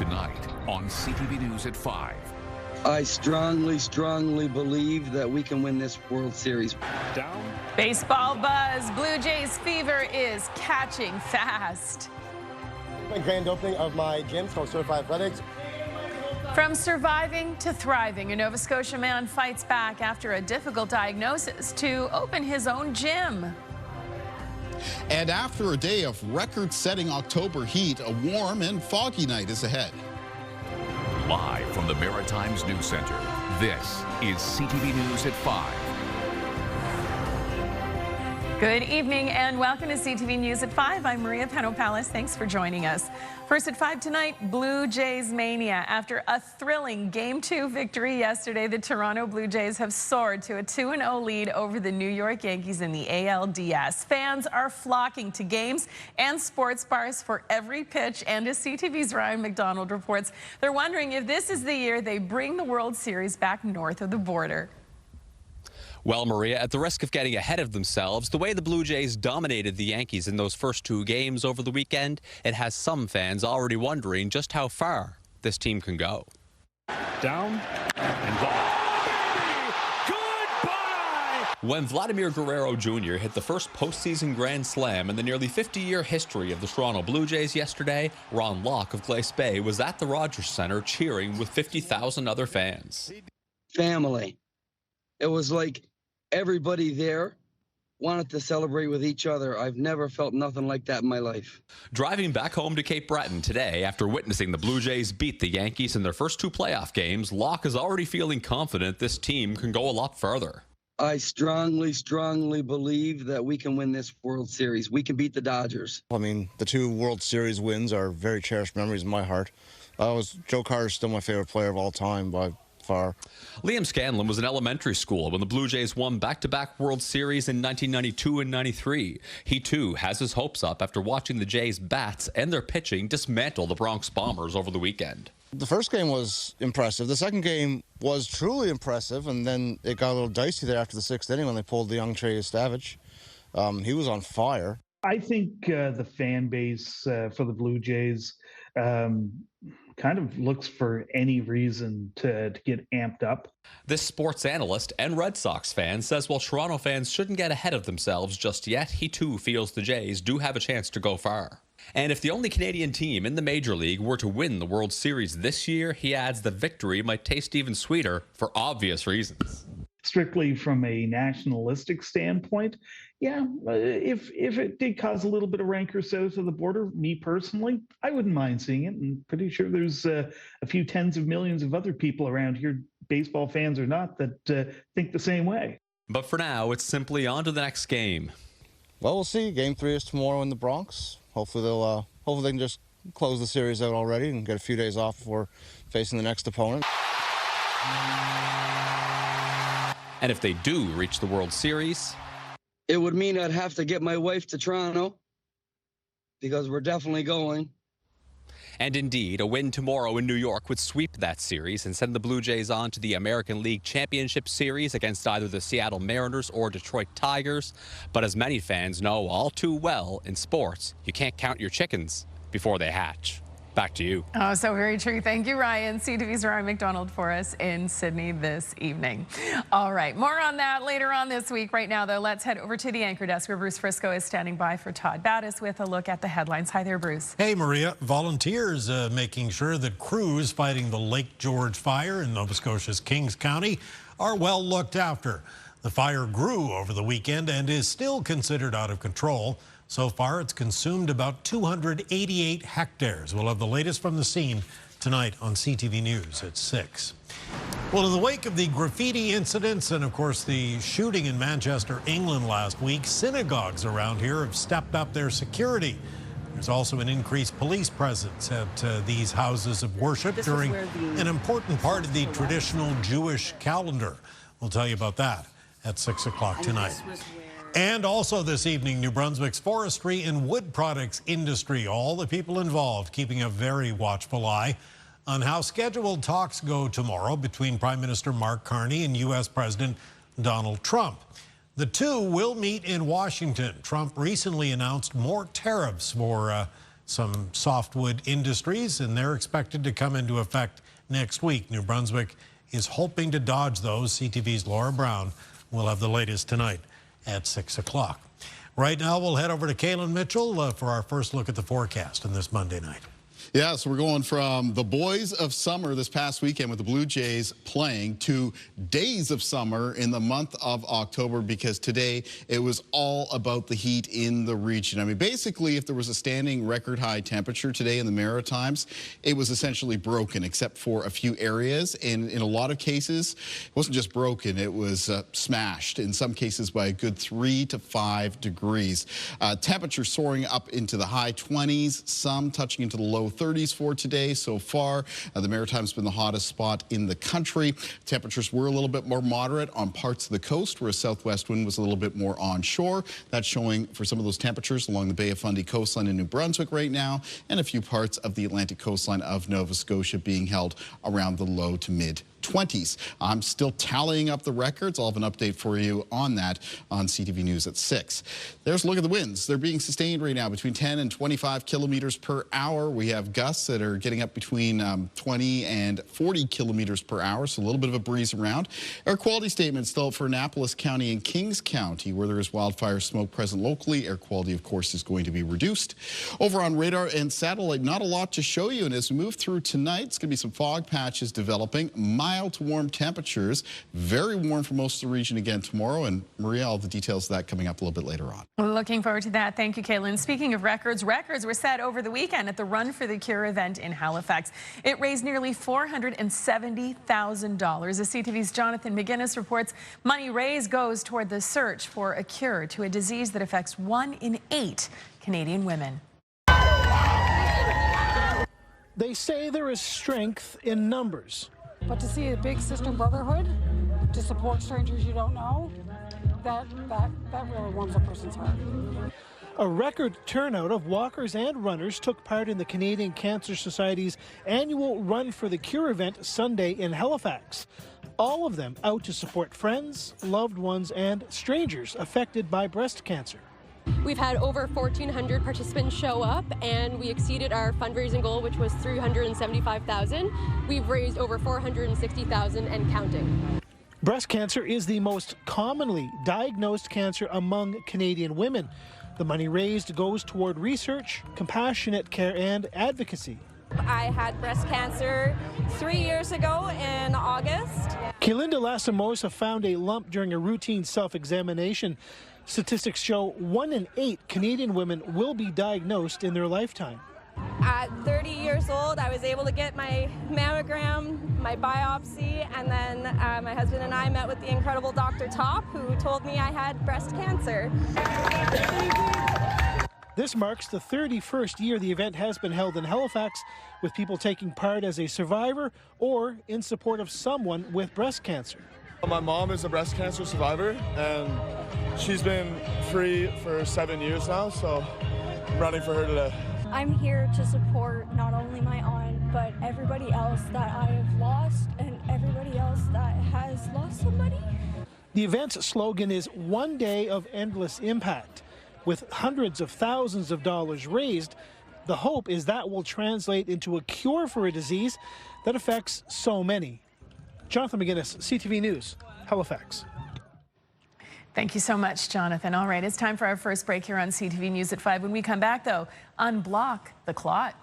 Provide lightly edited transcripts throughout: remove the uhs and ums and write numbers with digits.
Tonight on CTV News at 5. I strongly believe that we can win this World Series. Down. Baseball buzz. Blue Jays fever is catching fast. My grand opening of my gym called Certified Athletics. From surviving to thriving, a Nova Scotia man fights back after a difficult diagnosis to open his own gym. And after a day of record-setting October heat, a warm and foggy night is ahead. Live from the Maritime's News Center, this is CTV News at 5. Good evening and welcome to CTV News at 5. I'm Maria Pano-Palace. Thanks for joining us. First at 5 tonight, Blue Jays mania. After a thrilling Game 2 victory yesterday, the Toronto Blue Jays have soared to a 2-0 lead over the New York Yankees in the ALDS. Fans are flocking to games and sports bars for every pitch, and as CTV's Ryan McDonald reports, they're wondering if this is the year they bring the World Series back north of the border. Well, Maria, at the risk of getting ahead of themselves, the way the Blue Jays dominated the Yankees in those first two games over the weekend, it has some fans already wondering just how far this team can go. Down and gone. Goodbye! When Vladimir Guerrero Jr. hit the first postseason grand slam in the nearly 50-year history of the Toronto Blue Jays yesterday, Ron Locke of Glace Bay was at the Rogers Centre cheering with 50,000 other fans. Family. It was like everybody there wanted to celebrate with each other. I've never felt nothing like that in my life. Driving back home to Cape Breton today after witnessing the Blue Jays beat the Yankees in their first two playoff games, Locke is already feeling confident this team can go a lot further. I strongly believe that we can win this World Series. We can beat the Dodgers. I mean, the two World Series wins are very cherished memories in my heart. Joe Carter's still my favorite player of all time by far. Liam Scanlon was in elementary school when the Blue Jays won back-to-back World Series in 1992 and 93. He, too, has his hopes up after watching the Jays' bats and their pitching dismantle the Bronx Bombers over the weekend. The first game was impressive. The second game was truly impressive, and then it got a little dicey there after the sixth inning when they pulled the young Trey Stavich. He was on fire. I think the fan base for the Blue Jays kind of looks for any reason to get amped up. This sports analyst and Red Sox fan says while Toronto fans shouldn't get ahead of themselves just yet, he too feels the Jays do have a chance to go far. And if the only Canadian team in the Major League were to win the World Series this year, he adds the victory might taste even sweeter for obvious reasons. Strictly from a nationalistic standpoint, yeah, if it did cause a little bit of rancor south of the border, me personally, I wouldn't mind seeing it. And pretty sure there's a few tens of millions of other people around here, baseball fans or not, that think the same way. But for now, it's simply on to the next game. Well, we'll see. Game 3 is tomorrow in the Bronx. Hopefully they can just close the series out already and get a few days off before facing the next opponent. And if they do reach the World Series, It would mean I'd have to get my wife to Toronto because we're definitely going. and indeed, a win tomorrow in New York would sweep that series and send the Blue Jays on to the American League Championship Series against either the Seattle Mariners or Detroit Tigers. But as many fans know all too well, in sports, you can't count your chickens before they hatch. Back to you. Oh, so very true. Thank you, Ryan. CTV's Ryan McDonald for us in Sydney this evening. All right, more on that later on this week. Right now, though, let's head over to the anchor desk where Bruce Frisco is standing by for Todd Battis with a look at the headlines. Hi there, Bruce. Hey, Maria. Volunteers making sure that crews fighting the Lake George fire in Nova Scotia's Kings County are well looked after. The fire grew over the weekend and is still considered out of control. So far, it's consumed about 288 hectares. We'll have the latest from the scene tonight on CTV News at 6. Well, in the wake of the graffiti incidents and, of course, the shooting in Manchester, England last week, synagogues around here have stepped up their security. There's also an increased police presence at these houses of worship during an important part of the traditional Jewish calendar. We'll tell you about that at 6 o'clock tonight. And also this evening, New Brunswick's forestry and wood products industry, all the people involved keeping a very watchful eye on how scheduled talks go tomorrow between Prime Minister Mark Carney and U.S. President Donald Trump. The two will meet in Washington. Trump recently announced more tariffs for some softwood industries, and they're expected to come into effect next week. New Brunswick is hoping to dodge those. CTV's Laura Brown will have the latest tonight at 6 o'clock. Right now, we'll head over to Kaylin Mitchell for our first look at the forecast on this Monday night. Yeah, so we're going from the boys of summer this past weekend with the Blue Jays playing to days of summer in the month of October, because today it was all about the heat in the region. I mean, basically, if there was a standing record high temperature today in the Maritimes, it was essentially broken, except for a few areas. And in a lot of cases, it wasn't just broken, it was smashed, in some cases by a good 3 to 5 degrees. Temperature soaring up into the high 20s, some touching into the low 30s for today so far. The Maritime's been the hottest spot in the country. Temperatures were a little bit more moderate on parts of the coast where a southwest wind was a little bit more onshore. That's showing for some of those temperatures along the Bay of Fundy coastline in New Brunswick right now, and a few parts of the Atlantic coastline of Nova Scotia being held around the low to mid 20s. I'm still tallying up the records. I'll have an update for you on that on CTV News at 6. There's a look at the winds. They're being sustained right now between 10 and 25 kilometers per hour. We have gusts that are getting up between 20 and 40 kilometers per hour, so a little bit of a breeze around. Air quality statements, though, for Annapolis County and Kings County, where there is wildfire smoke present locally. Air quality, of course, is going to be reduced. Over on radar and satellite, not a lot to show you, and as we move through tonight, it's going to be some fog patches developing. Mild to warm temperatures, very warm for most of the region again tomorrow. And Maria, all the details of that coming up a little bit later on. Looking forward to that. Thank you, Kaylin. Speaking of records, records were set over the weekend at the Run for the Cure event in Halifax. It raised nearly $470,000. As CTV's Jonathan McGinnis reports, money raised goes toward the search for a cure to a disease that affects 1 in 8 Canadian women. They say there is strength in numbers. But to see a big sister brotherhood, to support strangers you don't know, that really warms a person's heart. A record turnout of walkers and runners took part in the Canadian Cancer Society's annual Run for the Cure event Sunday in Halifax. All of them out to support friends, loved ones, and strangers affected by breast cancer. We've had over 1,400 participants show up, and we exceeded our fundraising goal, which was $375,000. We've raised over $460,000 and counting. Breast cancer is the most commonly diagnosed cancer among Canadian women. The money raised goes toward research, compassionate care, and advocacy. I had breast cancer 3 years ago in August. Kelinda Lasamosa found a lump during a routine self-examination. Statistics show 1 in 8 Canadian women will be diagnosed in their lifetime. At 30 years old, I was able to get my mammogram, my biopsy, and then my husband and I met with the incredible Dr. Top, who told me I had breast cancer. This marks the 31st year the event has been held in Halifax, with people taking part as a survivor or in support of someone with breast cancer. My mom is a breast cancer survivor, and she's been free for 7 years now, so I'm running for her today. I'm here to support not only my aunt, but everybody else that I have lost and everybody else that has lost somebody. The event's slogan is "One day of endless impact." With hundreds of thousands of dollars raised, the hope is that will translate into a cure for a disease that affects so many. Jonathan McGinnis, CTV News, Halifax. Thank you so much, Jonathan. All right, it's time for our first break here on CTV News at 5. When we come back, though, unblock the clot.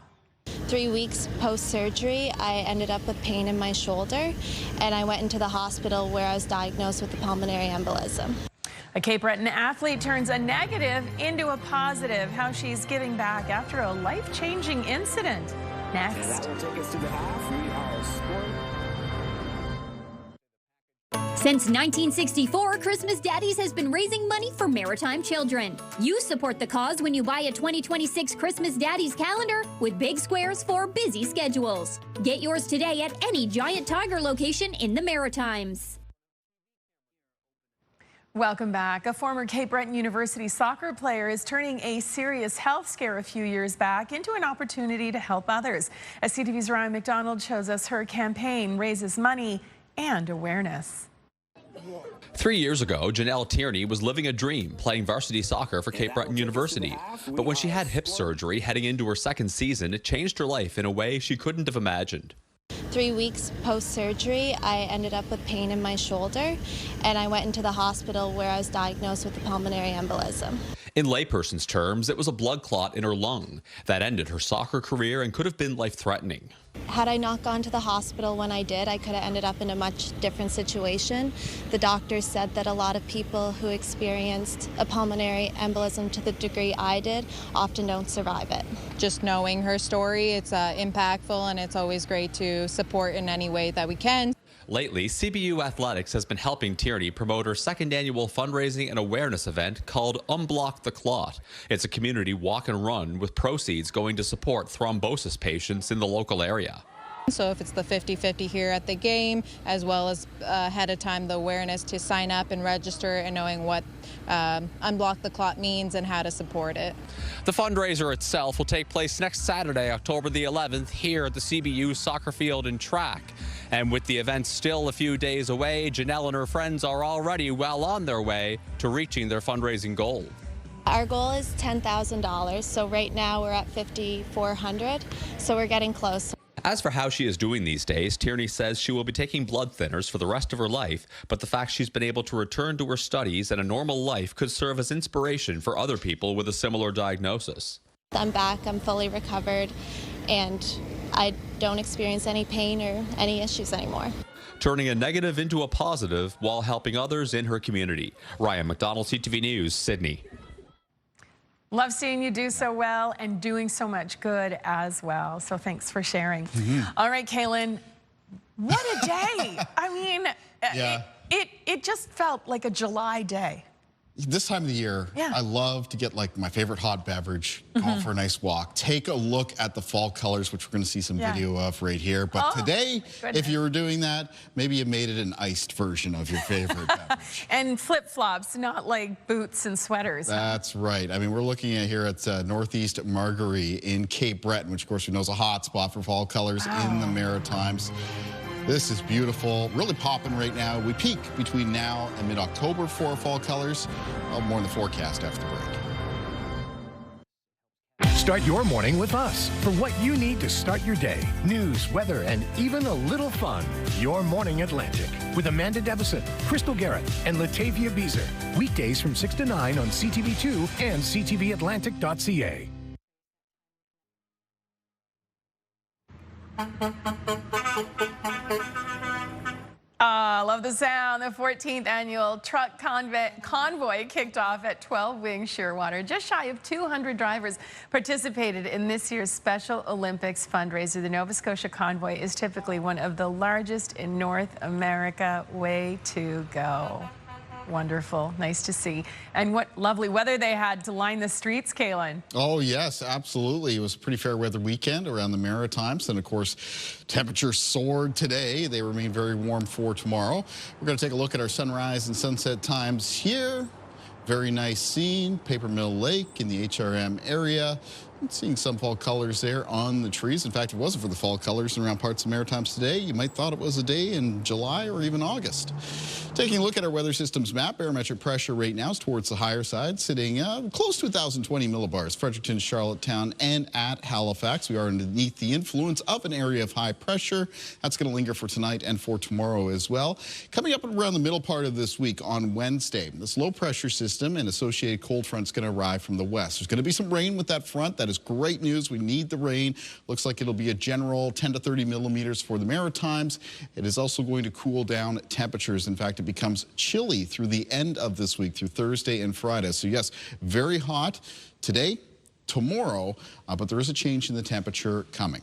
3 weeks post-surgery, I ended up with pain in my shoulder, and I went into the hospital where I was diagnosed with a pulmonary embolism. A Cape Breton athlete turns a negative into a positive. How she's giving back after a life-changing incident. Next. And that will take us to the half. We are sport. Since 1964, Christmas Daddies has been raising money for maritime children. You support the cause when you buy a 2026 Christmas Daddies calendar with big squares for busy schedules. Get yours today at any Giant Tiger location in the Maritimes. Welcome back. A former Cape Breton University soccer player is turning a serious health scare a few years back into an opportunity to help others. As CTV's Ryan McDonald shows us, her campaign raises money and awareness. 3 years ago, Janelle Tierney was living a dream playing varsity soccer for Cape Breton University. But when she had hip surgery heading into her second season, it changed her life in a way she couldn't have imagined. 3 weeks post-surgery, I ended up with pain in my shoulder, and I went into the hospital where I was diagnosed with a pulmonary embolism. In layperson's terms, it was a blood clot in her lung that ended her soccer career and could have been life-threatening. Had I not gone to the hospital when I did, I could have ended up in a much different situation. The doctors said that a lot of people who experienced a pulmonary embolism to the degree I did often don't survive it. Just knowing her story, it's impactful, and it's always great to support in any way that we can. Lately, CBU Athletics has been helping Tierney promote her second annual fundraising and awareness event called Unblock the Clot. It's a community walk and run with proceeds going to support thrombosis patients in the local area. So if it's the 50-50 here at the game, as well as ahead of time the awareness to sign up and register and knowing what Unblock the Clot means and how to support it. The fundraiser itself will take place next Saturday, October the 11th, here at the CBU soccer field and track. And with the event still a few days away, Janelle and her friends are already well on their way to reaching their fundraising goal. Our goal is $10,000, so right now we're at $5,400, so we're getting close. As for how she is doing these days, Tierney says she will be taking blood thinners for the rest of her life, but the fact she's been able to return to her studies and a normal life could serve as inspiration for other people with a similar diagnosis. I'm back, I'm fully recovered, and I don't experience any pain or any issues anymore. Turning a negative into a positive while helping others in her community. Ryan McDonald, CTV News, Sydney. Love seeing you do so well and doing so much good as well. So thanks for sharing. All right, Kaylin, what a day. I mean, Yeah. it just felt like a July day. This time of the year, I love to get like my favorite hot beverage, go out for a nice walk, take a look at the fall colors, which we're going to see some video of right here. But today, if you were doing that, maybe you made it an iced version of your favorite beverage. And flip-flops, not like boots and sweaters. That's right. I mean, we're looking at here at Northeast Margaree in Cape Breton, which of course we know is a hot spot for fall colors in the Maritimes. This is beautiful, really popping right now. We peak between now and mid-October for fall colors. More in the forecast after the break. Start your morning with us for what you need to start your day. News, weather, and even a little fun. Your Morning Atlantic with Amanda Devison, Crystal Garrett, and Latavia Beezer. Weekdays from 6 to 9 on CTV2 and ctvatlantic.ca. Love the sound. The 14th annual truck convoy kicked off at 12 Wings Shearwater. Just shy of 200 drivers participated in this year's Special Olympics fundraiser. The Nova Scotia convoy is typically one of the largest in North America. Way to go. Wonderful. Nice to see. And what lovely weather they had to line the streets, Kaylin. Oh, yes, absolutely. It was a pretty fair weather weekend around the Maritimes. And, of course, temperatures soared today. They remain very warm for tomorrow. We're going to take a look at our sunrise and sunset times here. Very nice scene. Paper Mill Lake in the HRM area. I'm seeing some fall colors there on the trees. In fact, if it wasn't for the fall colors around parts of Maritimes today, you might thought it was a day in July or even August. Taking a look at our weather systems map, barometric pressure right now is towards the higher side, sitting close to 1,020 millibars. Fredericton, Charlottetown, and at Halifax. We are underneath the influence of an area of high pressure. That's going to linger for tonight and for tomorrow as well. Coming up around the middle part of this week on Wednesday, this low pressure system and associated cold front is going to arrive from the west. There's going to be some rain with that front. That is great news. We need the rain. Looks like it'll be a general 10 to 30 millimeters for the Maritimes. It is also going to cool down temperatures. In fact, it becomes chilly through the end of this week, through Thursday and Friday. So yes, very hot today, tomorrow, but there is a change in the temperature coming.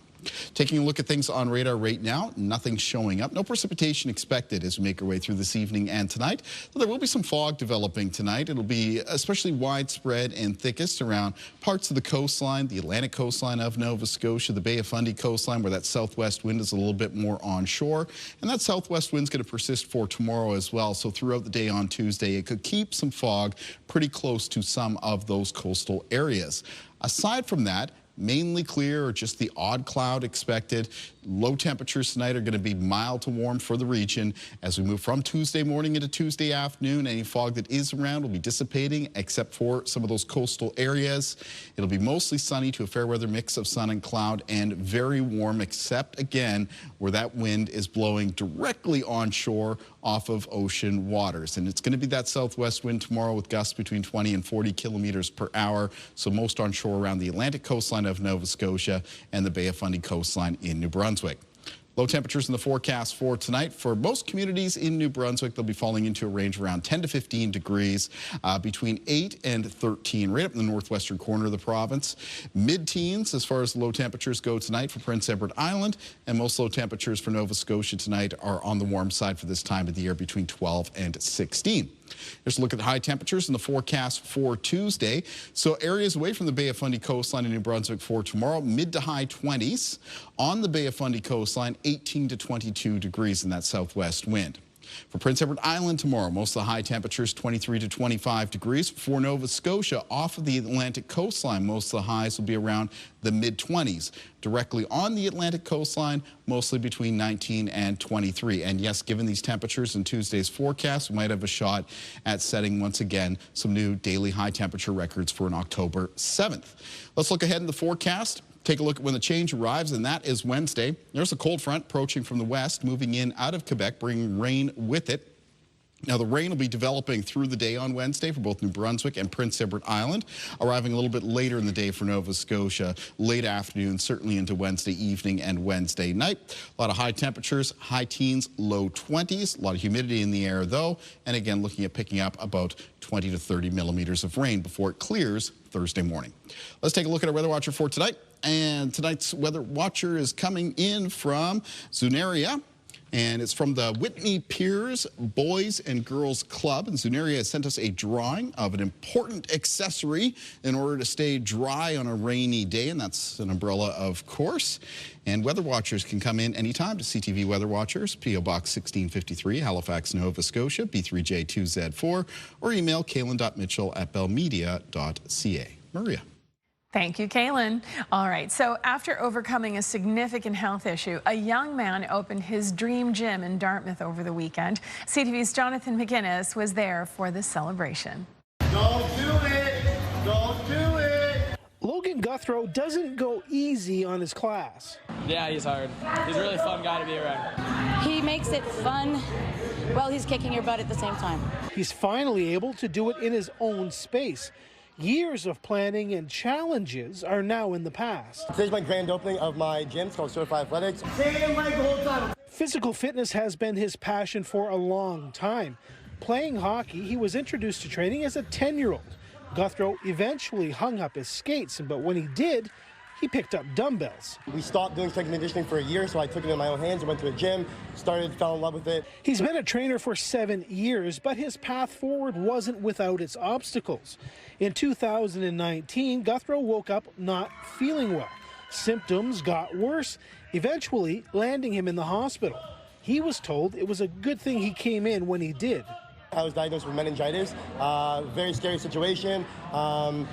Taking a look at things on radar right now, nothing showing up. No precipitation expected as we make our way through this evening and tonight. There will be some fog developing tonight. It'll be especially widespread and thickest around parts of the coastline, the Atlantic coastline of Nova Scotia, the Bay of Fundy coastline, where that southwest wind is a little bit more onshore. And that southwest wind's going to persist for tomorrow as well. So throughout the day on Tuesday, it could keep some fog pretty close to some of those coastal areas. Aside from that, mainly clear or just the odd cloud expected. Low temperatures tonight are going to be mild to warm for the region. As we move from Tuesday morning into Tuesday afternoon, any fog that is around will be dissipating except for some of those coastal areas. It'll be mostly sunny to a fair weather mix of sun and cloud, and very warm, except again where that wind is blowing directly onshore off of ocean waters. And it's going to be that southwest wind tomorrow with gusts between 20 and 40 kilometers per hour. So most onshore around the Atlantic coastline of Nova Scotia and the Bay of Fundy coastline in New Brunswick. Low temperatures in the forecast for tonight. For most communities in New Brunswick, they'll be falling into a range around 10 to 15 degrees, between 8 and 13, right up in the northwestern corner of the province. Mid-teens as far as low temperatures go tonight for Prince Edward Island, and most low temperatures for Nova Scotia tonight are on the warm side for this time of the year, between 12 and 16. Here's a look at high temperatures in the forecast for Tuesday. So areas away from the Bay of Fundy coastline in New Brunswick for tomorrow, mid to high 20s. On the Bay of Fundy coastline, 18 to 22 degrees in that southwest wind. For Prince Edward Island tomorrow, most of the high temperatures 23 to 25 degrees. For Nova Scotia, off of the Atlantic coastline, most of the highs will be around the mid-20s. Directly on the Atlantic coastline, mostly between 19 and 23. And yes, given these temperatures in Tuesday's forecast, we might have a shot at setting once again some new daily high temperature records for an October 7th. Let's look ahead in the forecast. Take a look at when the change arrives, and that is Wednesday. There's a cold front approaching from the west, moving in out of Quebec, bringing rain with it. Now, the rain will be developing through the day on Wednesday for both New Brunswick and Prince Edward Island, arriving a little bit later in the day for Nova Scotia, late afternoon, certainly into Wednesday evening and Wednesday night. A lot of high temperatures, high teens, low 20s. A lot of humidity in the air, though. And again, looking at picking up about 20 to 30 millimeters of rain before it clears Thursday morning. Let's take a look at our weather watcher for tonight. And tonight's weather watcher is coming in from Zunaria. And it's from the Whitney Piers Boys and Girls Club. And Zunaria has sent us a drawing of an important accessory in order to stay dry on a rainy day. And that's an umbrella, of course. And weather watchers can come in anytime to CTV Weather Watchers, P.O. Box 1653, Halifax, Nova Scotia, B3J2Z4, or email kaylin.mitchell@bellmedia.ca. Maria. Thank you, Kaylin. All right, so after overcoming a significant health issue, a young man opened his dream gym in Dartmouth over the weekend. CTV's Jonathan McGinnis was there for the celebration. Don't do it! Don't do it! Logan Guthrow doesn't go easy on his class. Yeah, he's hard. He's a really fun guy to be around. He makes it fun while he's kicking your butt at the same time. He's finally able to do it in his own space. Years of planning and challenges are now in the past. Today's my grand opening of my gym. It's called Certified Athletics. Stay in like the whole time. Physical fitness has been his passion for a long time. Playing hockey, he was introduced to training as a 10-year-old. Guthrow eventually hung up his skates, but when he did, he picked up dumbbells. We stopped doing strength and conditioning for a year, so I took it in my own hands and went to a gym, fell in love with it. He's been a trainer for 7 years, but his path forward wasn't without its obstacles. In 2019, Guthrow woke up not feeling well. Symptoms got worse, eventually landing him in the hospital. He was told it was a good thing he came in when he did. I was diagnosed with meningitis, very scary situation. I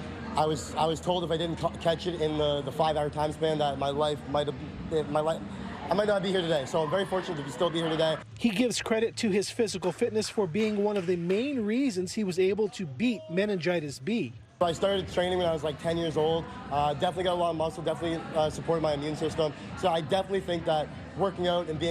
was told if I didn't catch it in the 5-hour time span that I might not be here today. So I'm very fortunate to still be here today. He gives credit to his physical fitness for being one of the main reasons he was able to beat meningitis B. I started training when I was like 10 years old. Definitely got a lot of muscle, definitely supported my immune system. So I definitely think that working out and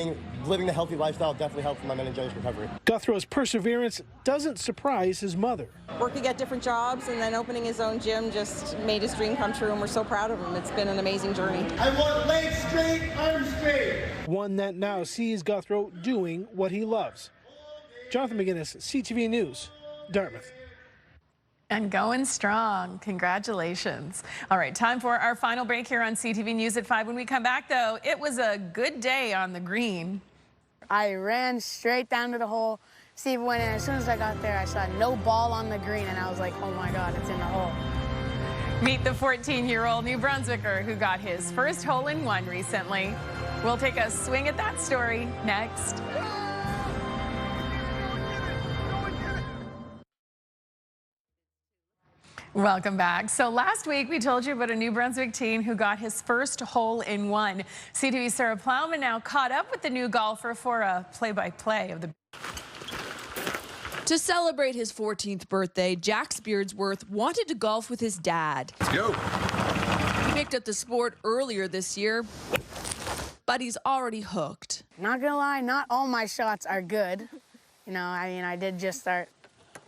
living a healthy lifestyle definitely helped with my meningitis recovery. Guthrow's perseverance doesn't surprise his mother. Working at different jobs and then opening his own gym just made his dream come true, and we're so proud of him. It's been an amazing journey. I want legs straight, arms straight. One that now sees Guthrow doing what he loves. Jonathan McGinnis, CTV News, Dartmouth. And going strong. Congratulations. All right, time for our final break here on CTV News at 5. When we come back, though, it was a good day on the green. I ran straight down to the hole. Steve went in. As soon as I got there, I saw no ball on the green, and I was like, oh, my God, it's in the hole. Meet the 14-year-old New Brunswicker who got his first hole-in-one recently. We'll take a swing at that story next. Welcome back. So last week we told you about a New Brunswick teen who got his first hole-in-one. CTV's Sarah Plowman now caught up with the new golfer for a play-by-play of the... To celebrate his 14th birthday, Jack Beardsworth wanted to golf with his dad. Let's go. He picked up the sport earlier this year, but he's already hooked. Not gonna lie, not all my shots are good. You know, I mean, I did just start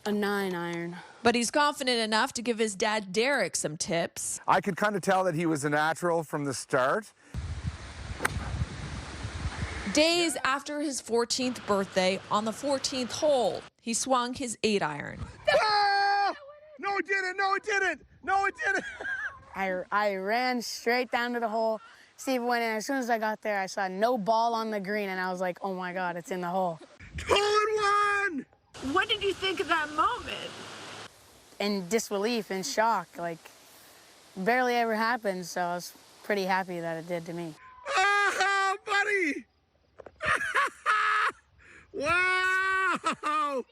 a 9-iron. But he's confident enough to give his dad Derek some tips. I could kind of tell that he was a natural from the start. Days after his 14th birthday, on the 14th hole, he swung his 8-iron. Ah! No, it didn't. No, it didn't. No, it didn't. I ran straight down to the hole. Steve went in. As soon as I got there, I saw no ball on the green, and I was like, oh my God, it's in the hole. Hole-in-one! What did you think of that moment? In disbelief, in shock, like, barely ever happened, so I was pretty happy that it did to me. Oh, buddy! Wow!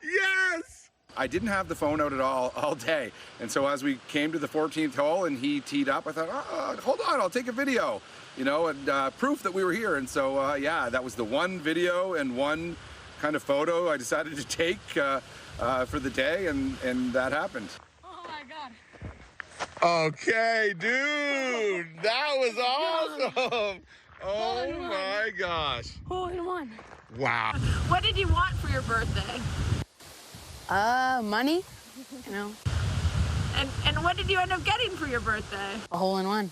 Yes! I didn't have the phone out at all day, and so as we came to the 14th hole and he teed up, I thought, oh, hold on, I'll take a video, you know, and proof that we were here. And so, yeah, that was the one video and one kind of photo I decided to take for the day, and that happened. Oh my God. Okay, dude, that was awesome. Oh my gosh. Hole-in-one. Wow. What did you want for your birthday? Money, you know. And what did you end up getting for your birthday? A hole-in-one.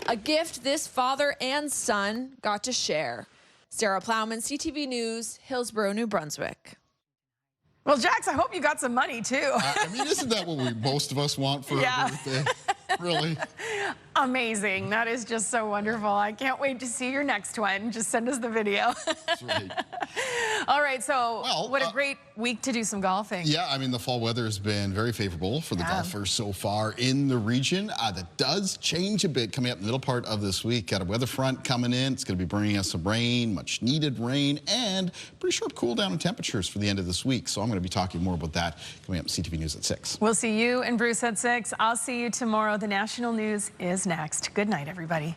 A gift this father and son got to share. Sarah Plowman, CTV News, Hillsborough, New Brunswick. Well, Jax, I hope you got some money, too. I mean, isn't that what most of us want for our birthday? Really? Amazing. That is just so wonderful. I can't wait to see your next one. Just send us the video. That's right. All right, so well, what a great week to do some golfing. Yeah, I mean, the fall weather has been very favorable for the golfers so far in the region. That does change a bit coming up in the middle part of this week. Got a weather front coming in. It's going to be bringing us some rain, much needed rain, and pretty short cool down in temperatures for the end of this week. So I'm going to be talking more about that coming up CTV News at 6. We'll see you and Bruce at 6. I'll see you tomorrow. The national news is next. Good night, everybody.